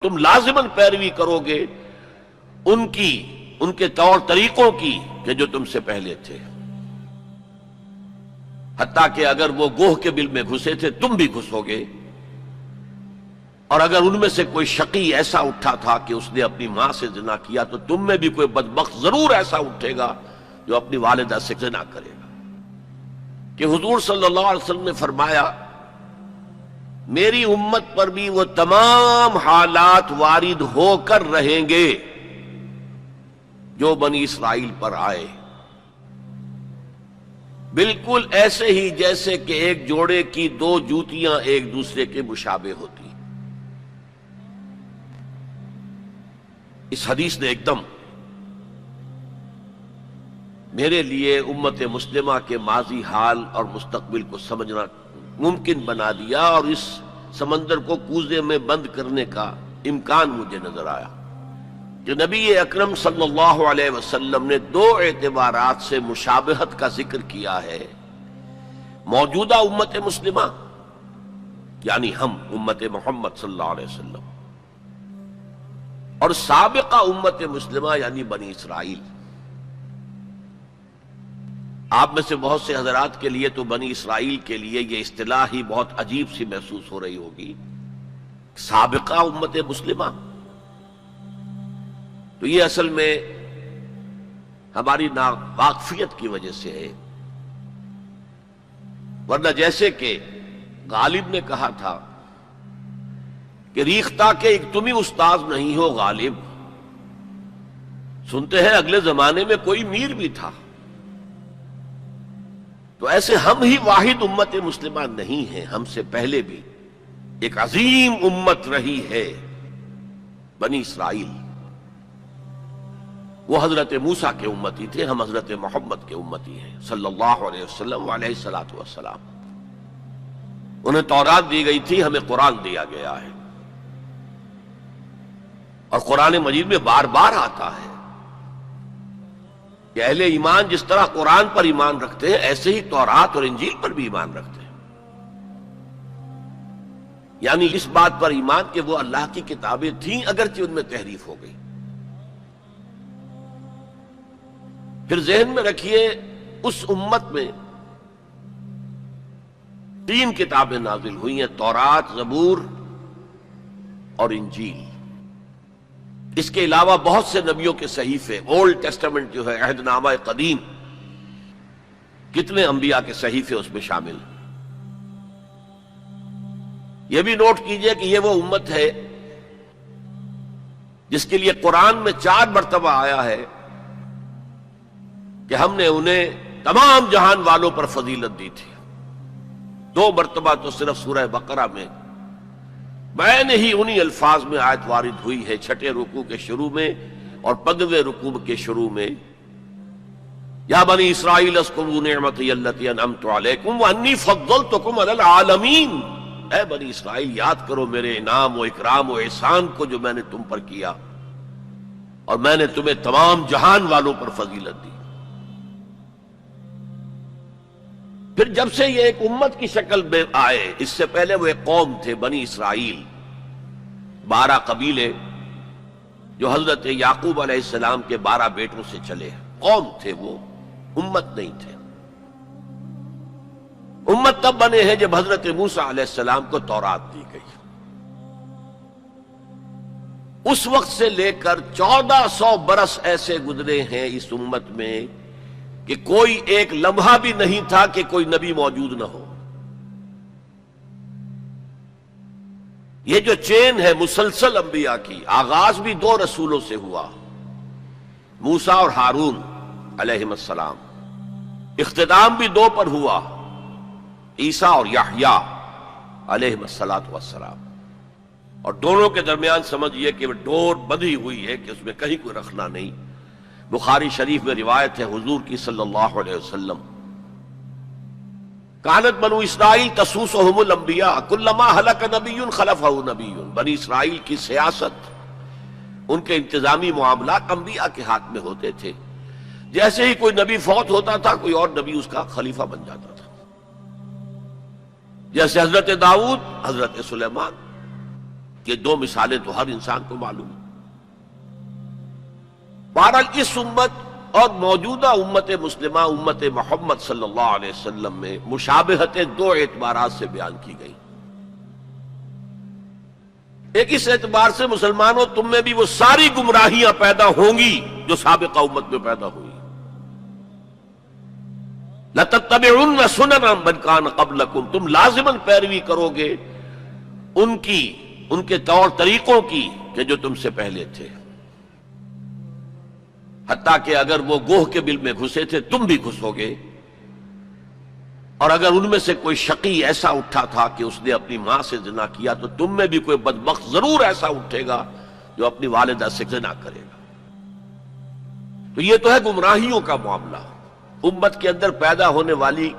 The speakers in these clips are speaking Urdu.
تم لازماً پیروی کرو گے ان کی، ان کے طور طریقوں کی کہ جو تم سے پہلے تھے، حتیٰ کہ اگر وہ گوہ کے بل میں گھسے تھے تم بھی گھسو گے، اور اگر ان میں سے کوئی شقی ایسا اٹھا تھا کہ اس نے اپنی ماں سے زنا کیا تو تم میں بھی کوئی بدبخت ضرور ایسا اٹھے گا جو اپنی والدہ سے زنا کرے گا۔ کہ حضور صلی اللہ علیہ وسلم نے فرمایا میری امت پر بھی وہ تمام حالات وارد ہو کر رہیں گے جو بنی اسرائیل پر آئے، بالکل ایسے ہی جیسے کہ ایک جوڑے کی دو جوتیاں ایک دوسرے کے مشابہ ہوتی۔ اس حدیث نے ایک دم میرے لیے امت مسلمہ کے ماضی حال اور مستقبل کو سمجھنا ممکن بنا دیا، اور اس سمندر کو کوزے میں بند کرنے کا امکان مجھے نظر آیا کہ نبی اکرم صلی اللہ علیہ وسلم نے دو اعتبارات سے مشابہت کا ذکر کیا ہے۔ موجودہ امت مسلمہ یعنی ہم امت محمد صلی اللہ علیہ وسلم، اور سابقہ امت مسلمہ یعنی بنی اسرائیل۔ آپ میں سے بہت سے حضرات کے لیے تو بنی اسرائیل کے لیے یہ اصطلاح ہی بہت عجیب سی محسوس ہو رہی ہوگی، سابقہ امت مسلمہ۔ تو یہ اصل میں ہماری ناواقفیت کی وجہ سے ہے، ورنہ جیسے کہ غالب نے کہا تھا کہ ریختہ کے ایک تم ہی استاذ نہیں ہو غالب، سنتے ہیں اگلے زمانے میں کوئی میر بھی تھا۔ تو ایسے ہم ہی واحد امت مسلمہ نہیں ہیں، ہم سے پہلے بھی ایک عظیم امت رہی ہے بنی اسرائیل۔ وہ حضرت موسیٰ کے امتی تھے، ہم حضرت محمد کے امتی ہیں صلی اللہ علیہ وسلم علیہ الصلوۃ والسلام۔ انہیں تورات دی گئی تھی، ہمیں قرآن دیا گیا ہے، اور قرآن مجید میں بار بار آتا ہے کہ اہل ایمان جس طرح قرآن پر ایمان رکھتے ہیں ایسے ہی تورات اور انجیل پر بھی ایمان رکھتے ہیں، یعنی اس بات پر ایمان کہ وہ اللہ کی کتابیں تھیں اگرچہ ان میں تحریف ہو گئی۔ پھر ذہن میں رکھیے اس امت میں 3 کتابیں نازل ہوئی ہیں، تورات، زبور اور انجیل۔ اس کے علاوہ بہت سے نبیوں کے صحیفے، اولڈ ٹیسٹمنٹ جو ہے، عہد نامہ قدیم، کتنے انبیاء کے صحیفے اس میں شامل ہیں۔ یہ بھی نوٹ کیجئے کہ یہ وہ امت ہے جس کے لیے قرآن میں 4 مرتبہ آیا ہے کہ ہم نے انہیں تمام جہان والوں پر فضیلت دی تھی۔ 2 مرتبہ تو صرف سورہ بقرہ میں بین ہی انہی الفاظ میں آیت وارد ہوئی ہے، 6 رکوع کے شروع میں اور 15ویں رکوع کے شروع میں، یا بنی اسرائیل اذکروا نعمتی التی انعمت علیکم وانی فضلتکم علی العالمین۔ اے بنی اسرائیل یاد کرو میرے انعام و اکرام و احسان کو جو میں نے تم پر کیا، اور میں نے تمہیں تمام جہان والوں پر فضیلت دی۔ پھر جب سے یہ ایک امت کی شکل میں آئے، اس سے پہلے وہ ایک قوم تھے بنی اسرائیل، 12 قبیلے جو حضرت یعقوب علیہ السلام کے 12 بیٹوں سے چلے، قوم تھے وہ، امت نہیں تھے۔ امت تب بنے ہیں جب حضرت موسیٰ علیہ السلام کو تورات دی گئی۔ اس وقت سے لے کر 1400 برس ایسے گزرے ہیں اس امت میں کہ کوئی ایک لمحہ بھی نہیں تھا کہ کوئی نبی موجود نہ ہو۔ یہ جو چین ہے مسلسل انبیاء کی، آغاز بھی 2 رسولوں سے ہوا، موسیٰ اور ہارون علیہم السلام، اختتام بھی 2 پر ہوا، عیسیٰ اور یحییٰ علیہم السلام، اور دونوں کے درمیان سمجھئے کہ وہ ڈور بندھی ہوئی ہے کہ اس میں کہیں کوئی رکھنا نہیں۔ بخاری شریف میں روایت ہے حضور کی صلی اللہ علیہ وسلم، کانت بنو اسرائیل تسوسہم الانبیاء کلما ہلک نبی خلفہ نبی۔ بنی اسرائیل کی سیاست، ان کے انتظامی معاملات انبیاء کے ہاتھ میں ہوتے تھے، جیسے ہی کوئی نبی فوت ہوتا تھا کوئی اور نبی اس کا خلیفہ بن جاتا تھا، جیسے حضرت داؤد، حضرت سلیمان۔ یہ دو مثالیں تو ہر انسان کو معلوم ہیں۔ بہرحال اس امت اور موجودہ امت مسلمہ امت محمد صلی اللہ علیہ وسلم میں مشابہتیں دو اعتبارات سے بیان کی گئی۔ ایک اس اعتبار سے مسلمانوں تم میں بھی وہ ساری گمراہیاں پیدا ہوں گی جو سابقہ امت میں پیدا ہوئی۔ لَتَتَّبِعُنَّ سُنَنَ مَنْ كَانَ قَبْلَكُمْ، تم لازماً پیروی کرو گے ان کے طور طریقوں کی کہ جو تم سے پہلے تھے، حتیٰ کہ اگر وہ گوہ کے بل میں گھسے تھے تم بھی گھسو گے، اور اگر ان میں سے کوئی شقی ایسا اٹھا تھا کہ اس نے اپنی ماں سے زنا کیا تو تم میں بھی کوئی بدبخت ضرور ایسا اٹھے گا جو اپنی والدہ سے زنا کرے گا۔ تو یہ تو ہے گمراہیوں کا معاملہ، امت کے اندر پیدا ہونے والی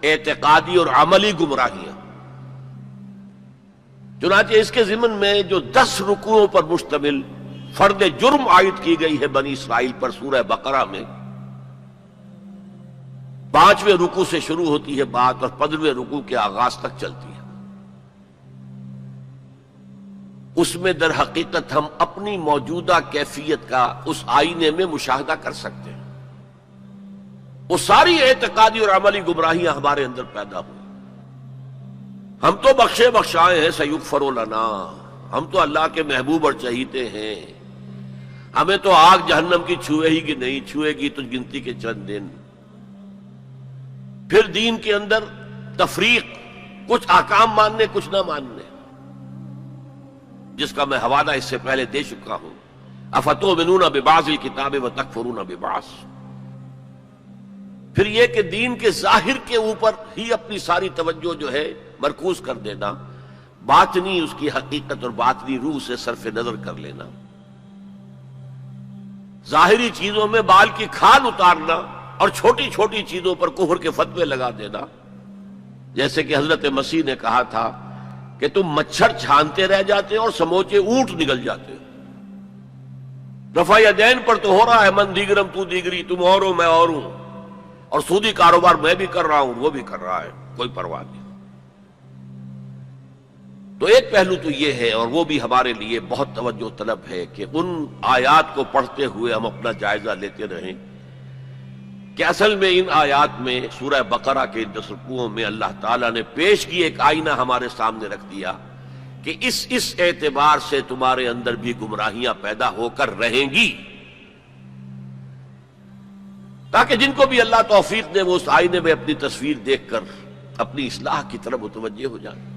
اعتقادی اور عملی گمراہیاں۔ چنانچہ اس کے ضمن میں جو 10 رکوعوں پر مشتمل فرد جرم عائد کی گئی ہے بنی اسرائیل پر سورہ بقرہ میں، 5ویں رکوع سے شروع ہوتی ہے بات اور 15ویں رکوع کے آغاز تک چلتی ہے۔ اس میں در حقیقت ہم اپنی موجودہ کیفیت کا اس آئینے میں مشاہدہ کر سکتے ہیں۔ وہ ساری اعتقادی اور عملی گمراہیاں ہمارے اندر پیدا ہوئی۔ ہم تو بخشے بخشائے ہیں، سیغفر لنا، ہم تو اللہ کے محبوب اور چہیتے ہیں، ہمیں تو آگ جہنم کی چھوئے ہی کہ نہیں چھوئے گی تو گنتی کے چند دن۔ پھر دین کے اندر تفریق، کچھ احکام ماننے کچھ نہ ماننے، جس کا میں حوالہ اس سے پہلے دے چکا ہوں۔ افتؤمنون ببعض الکتاب وتکفرون ببعض۔ پھر یہ کہ دین کے ظاہر کے اوپر ہی اپنی ساری توجہ جو ہے مرکوز کر دینا، باطنی اس کی حقیقت اور باطنی روح سے صرف نظر کر لینا، ظاہری چیزوں میں بال کی کھال اتارنا اور چھوٹی چھوٹی چیزوں پر کفر کے فتوے لگا دینا، جیسے کہ حضرت مسیح نے کہا تھا کہ تم مچھر چھانتے رہ جاتے اور سموچے اونٹ نگل جاتے۔ رفع یدین پر تو ہو رہا ہے من دیگرم تو دیگری، تم اور ہو میں اور ہوں، اور سودی کاروبار میں بھی کر رہا ہوں وہ بھی کر رہا ہے، کوئی پرواہ نہیں۔ تو ایک پہلو تو یہ ہے، اور وہ بھی ہمارے لیے بہت توجہ طلب ہے کہ ان آیات کو پڑھتے ہوئے ہم اپنا جائزہ لیتے رہیں کہ اصل میں ان آیات میں سورہ بقرہ کے 10 رکوعوں میں اللہ تعالیٰ نے پیش کی ایک آئینہ ہمارے سامنے رکھ دیا کہ اس اعتبار سے تمہارے اندر بھی گمراہیاں پیدا ہو کر رہیں گی، تاکہ جن کو بھی اللہ توفیق دے وہ اس آئینے میں اپنی تصویر دیکھ کر اپنی اصلاح کی طرف متوجہ ہو جائیں۔